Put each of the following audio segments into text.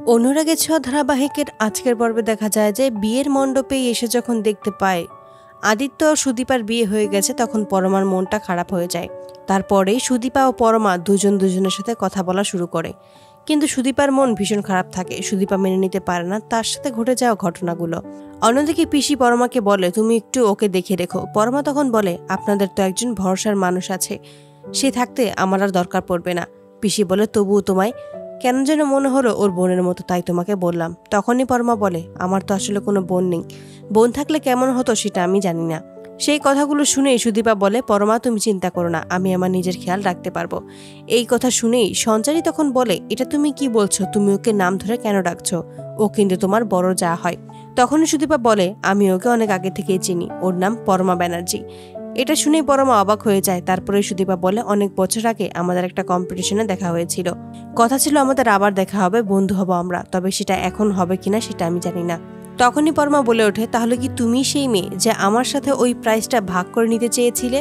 অনুরাগের ছোঁয়া ধারাবাহিকের আজকের পর্বে দেখা যায় যে বিয়ের মণ্ডপে এসে যখন দেখতে পায় আদিত্য ও সুদীপার বিয়ে হয়ে গেছে, তখন পরমার মনটা খারাপ হয়ে যায়। তারপরেই সুদীপা ও পরমা দুজনের সাথে কথা বলা শুরু করে, কিন্তু সুদীপার মন ভীষণ খারাপ থাকে। সুদীপা মেনে নিতে পারে না তার সাথে ঘটে যাওয়া ঘটনাগুলো। অন্যদিকে পিসি পরমাকে বলে, তুমি একটু ওকে দেখে রেখো। পরমা তখন বলে, আপনাদের তো একজন ভরসার মানুষ আছে, সে থাকতে আমার আর দরকার পড়বে না। পিসি বলে, তবুও তোমায় কেন যেন মনে হলো ওর বোনের মতো, তাই তোমাকে বললাম। তখনই পরমা বলে, আমার তো আসলে কোনো বোন নেই, বোন থাকলে কেমন হতো সেটা আমি জানি না। সেই কথাগুলো শুনেই সুদীপা বলে, পরমা তুমি চিন্তা করো না, আমি আমার নিজের খেয়াল রাখতে পারবো। এই কথা শুনেই সঞ্চারী তখন বলে, এটা তুমি কি বলছো? তুমি ওকে নাম ধরে কেন ডাকছো? ও কিন্তু তোমার বড় যা হয়। তখনই সুদীপা বলে, আমি ওকে অনেক আগে থেকেই চিনি, ওর নাম পরমা ব্যানার্জি। এটা শুনেই পরমা অবাক হয়ে যায়। তারপরে সুদীপা বলে, অনেক বছর আগে আমাদের একটা কম্পিটিশনে দেখা হয়েছিল, কথা ছিল আমাদের আবার দেখা হবে, বন্ধু হব আমরা, তবে সেটা এখন হবে কিনা সেটা আমি জানি না। তখনই পরমা বলে ওঠে, তাহলে কি তুমি সেই মেয়ে যে আমার সাথে ওই প্রাইজটা ভাগ করে নিতে চেয়েছিলে?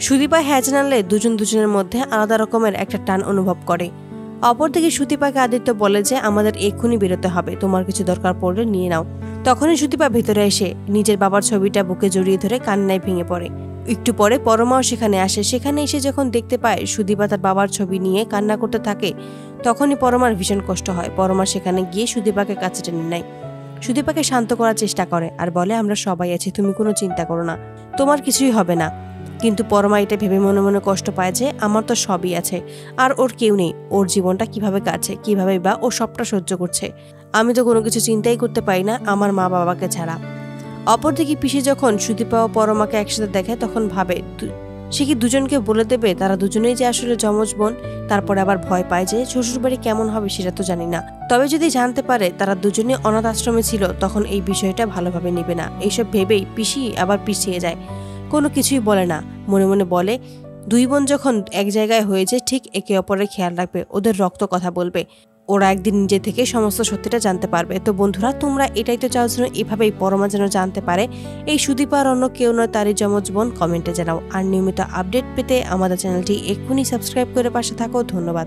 সুদীপা হ্যাঁ জানালে দুজনের মধ্যে আলাদা রকমের একটা টান অনুভব করে। অপরদিকে সুদীপাকে আদিত্য বলে যে আমাদের এক্ষুনি বেরোতে হবে, তোমার কিছু দরকার পড়লে নিয়ে নাও। তখনই সুদীপা ভেতরে এসে নিজের বাবার ছবিটা বুকে জড়িয়ে ধরে কান্নায় ভেঙে পড়ে। একটু পরে পরমাও সেখানে আসে। সেখানে এসে যখন দেখতে পায় সুদীপা তার বাবার ছবি নিয়ে কান্না করতে থাকে, তখনই পরমার ভীষণ কষ্ট হয়। পরমা সেখানে গিয়ে সুদীপাকে কাছে টেনে নেয়, সুদীপাকে শান্ত করার চেষ্টা করে আর বলে, আমরা সবাই আছি, তুমি কোনো চিন্তা করো না, তোমার কিছুই হবে না। কিন্তু পরমা এটা ভেবে মনে মনে কষ্ট পায় যে আমার তো সবই আছে, আর ওর কেউ নেই, ওর জীবনটা কিভাবে কাটছে, কিভাবে বা ও সবটা সহ্য করছে। আমি তো কোনো কিছু চিন্তাই করতে পারি না আমার মা বাবাকে ছাড়া। অপরদিকে পিসি যখন সুদীপা ও পরমাকে একসাথে দেখে, তখন ভাবে সে কি দুজনকে বলে দেবে তারা দুজনেই যে আসলে যমজ বোন। তারপরে আবার ভয় পায় যে শ্বশুরবাড়ি কেমন হবে সেটা তো জানি না, তবে যদি জানতে পারে তারা দুজনে অনাথ আশ্রমে ছিল, তখন এই বিষয়টা ভালোভাবে নেবে না। এইসব ভেবেই পিসি আবার পিছিয়ে যায়, কোনো কিছুই বলে না। মনে মনে বলে, দুই বোন যখন এক জায়গায় হয়েছে, ঠিক একে অপরের খেয়াল রাখবে, ওদের রক্ত কথা বলবে, ওরা একদিন নিজে থেকে সমস্ত সত্যিটা জানতে পারবে। তো বন্ধুরা, তোমরা এটাই তো চাও যেন এভাবেই পরমা যেন জানতে পারে এই সুদীপা আর অন্য কেউ নয়, তারই যমজ বোন। কমেন্টে জানাও। আর নিয়মিত আপডেট পেতে আমাদের চ্যানেলটি এক্ষুনি সাবস্ক্রাইব করে পাশে থাকো। ধন্যবাদ।